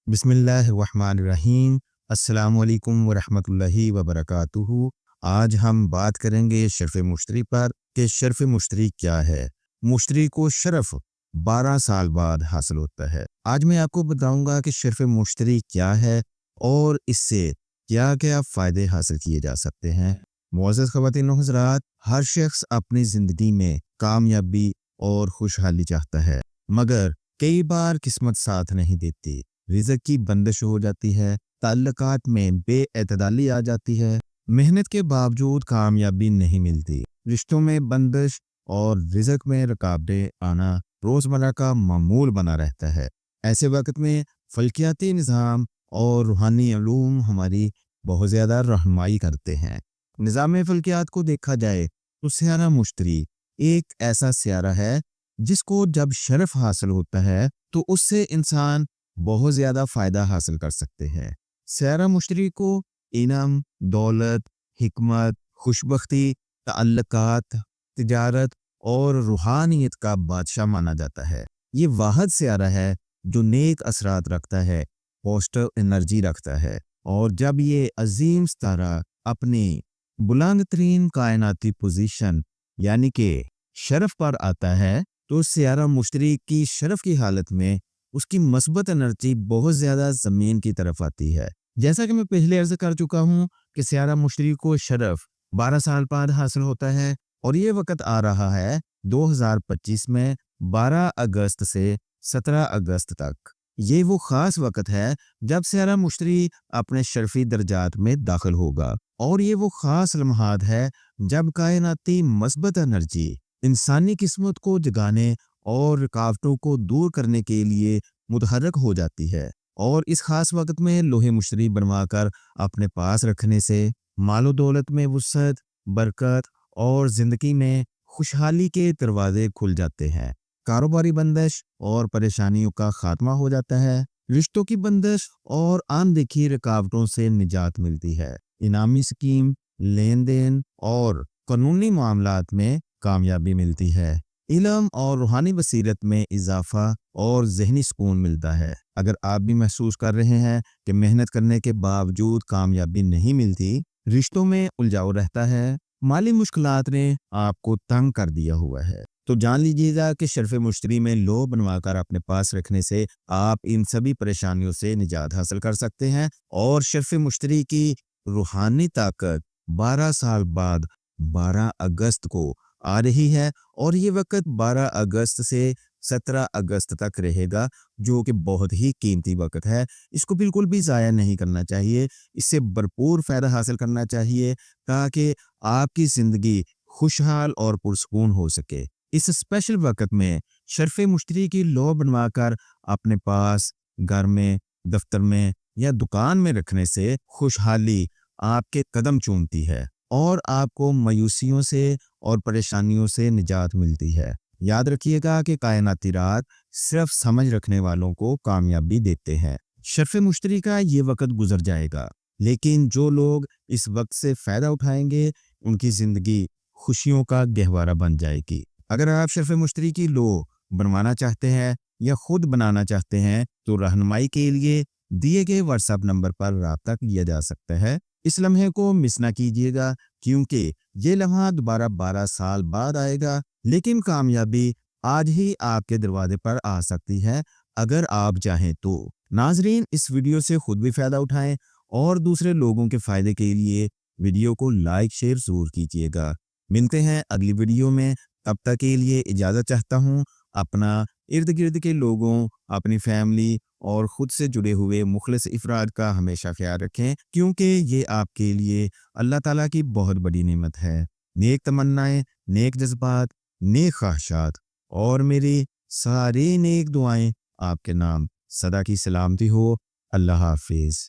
बिस्मिल्लाहिर्रहमानिर्रहीम। अस्सलाम वालेकुम वरहमतुल्लाहि वबरकातुहू। आज हम बात करेंगे शर्फ़ मुश्तरी पर कि शर्फ़ मुश्तरी क्या है। मुश्तरी को शर्फ़ 12 साल बाद हासिल होता है। आज मैं आपको बताऊंगा कि शर्फ़ मुश्तरी क्या है और इससे क्या क्या फ़ायदे हासिल किए जा सकते हैं। मुअज़्ज़ज़ ख़वातीन व हज़रात, हर शख्स अपनी ज़िंदगी में कामयाबी और खुशहाली चाहता है, मगर कई बार किस्मत साथ नहीं देती। रिज़्क़ की बंदिश हो जाती है, ताल्लुकात में बेएतदाली आ जाती है, मेहनत के बावजूद कामयाबी नहीं मिलती, रिश्तों में बंदिश और रिज़्क़ में रुकावटें आना रोज़मर्रा का मामूल बना रहता है। ऐसे वक्त में फ़ल्कियाती निज़ाम और रूहानी उलूम हमारी बहुत ज़्यादा रहनुमाई करते हैं। निज़ाम फ़ल्कियात को देखा जाए तो सियारा मुश्तरी एक ऐसा सियारा है जिसको जब शर्फ़ हासिल होता है तो उससे इंसान बहुत ज़्यादा फ़ायदा हासिल कर सकते हैं। सियारा मुश्तरी को इनाम, दौलत, हिकमत, खुशबख्ती, ताल्लुकात, तिजारत और रूहानियत का बादशाह माना जाता है। ये वाहिद सियारा है जो नेक असरात रखता है, पॉजिटिव एनर्जी रखता है, और जब ये अजीम सितारा अपनी बुलंद तरीन कायनाती पोजीशन यानी कि शर्फ पर आता है तो सियारा मुश्तरी की शर्फ की हालत में उसकी मस्बत एनर्जी बहुत ज़्यादा ज़मीन की तरफ आती है। जैसा कि मैं पहले अर्ज़ कर चुका हूँ कि सियारा मुश्तरी को शर्फ 12 साल बाद हासिल होता है और ये वक़्त आ रहा है 2025 में 12 अगस्त से 17 अगस्त तक। ये वो ख़ास वक़्त है जब सियारा मुश्तरी अपने शर्फ़ी दर्जात में दाखिल होगा, और ये वो ख़ास लम्हात है जब कायनाती मस्बत एनर्जी इंसानी किस्मत को जगाने और रुकावटों को दूर करने के लिए मुतहर्रिक हो जाती है। और इस खास वक्त में लोहे मुश्तरी बनवाकर अपने पास रखने से मालो दौलत में वुसअत, बरकत और ज़िंदगी में खुशहाली के दरवाजे खुल जाते हैं। कारोबारी बंदिश और परेशानियों का खात्मा हो जाता है, रिश्तों की बंदिश और अनदेखी रुकावटों से निजात मिलती है। इनामी स्कीम, लेन देन और कानूनी मामलात में कामयाबी मिलती है। इल्म और रूहानी बसीरत में इजाफा और ज़हनी सुकून मिलता है। अगर आप भी महसूस कर रहे हैं कि मेहनत करने के बावजूद कामयाबी नहीं मिलती, रिश्तों में उलझाव रहता है, माली मुश्किलात ने आपको तंग कर दिया हुआ है, तो जान लीजिएगा कि शर्फ़ मुश्तरी में लो बनवाकर अपने पास रखने से आप इन सभी परेशानियों से निजात हासिल कर सकते हैं। और शर्फ़ मुश्तरी की रूहानी ताकत 12 साल बाद 12 अगस्त को आ रही है, और ये वक़्त 12 अगस्त से 17 अगस्त तक रहेगा, जो कि बहुत ही कीमती वक़्त है। इसको बिल्कुल भी ज़ाया नहीं करना चाहिए, इससे भरपूर फ़ायदा हासिल करना चाहिए ताकि आपकी ज़िंदगी खुशहाल और पुरसुकून हो सके। इस स्पेशल वक़्त में शर्फ़ मुश्तरी की लौ बनवाकर अपने पास घर में, दफ्तर में या दुकान में रखने से खुशहाली आपके कदम चूमती है और आपको मायूसियों से और परेशानियों से निजात मिलती है। याद रखिएगा कि कायनाती रात सिर्फ समझ रखने वालों को कामयाबी देते हैं। शर्फ़ मुश्तरी का ये वक़्त गुजर जाएगा, लेकिन जो लोग इस वक्त से फ़ायदा उठाएंगे उनकी ज़िंदगी खुशियों का गहवारा बन जाएगी। अगर आप शर्फ़ मुश्तरी की लो बनवाना चाहते हैं या खुद बनाना चाहते हैं तो रहनुमाई के लिए दिए गए व्हाट्सएप नंबर पर राब्ता किया जा सकता है। इस लम्हे को मिस ना कीजिएगा, क्योंकि ये लम्हा दोबारा 12 साल बाद आएगा, लेकिन कामयाबी आज ही आपके दरवाजे पर आ सकती है अगर आप चाहें तो। नाजरीन, इस वीडियो से खुद भी फ़ायदा उठाएं और दूसरे लोगों के फ़ायदे के लिए वीडियो को लाइक शेयर ज़रूर कीजिएगा। मिलते हैं अगली वीडियो में, तब तक के लिए इजाज़त चाहता हूँ। अपना, इर्द गिर्द के लोगों, अपनी फैमिली और ख़ुद से जुड़े हुए मुखलिस अफराद का हमेशा ख्याल रखें, क्योंकि ये आपके लिए अल्लाह ताला की बहुत बड़ी नेमत है। नेक तमन्नाएं, नेक जज्बात, नेक ख्वाहिशात और मेरी सारी नेक दुआएं आपके नाम सदा की सलामती हो। अल्लाह हाफिज़।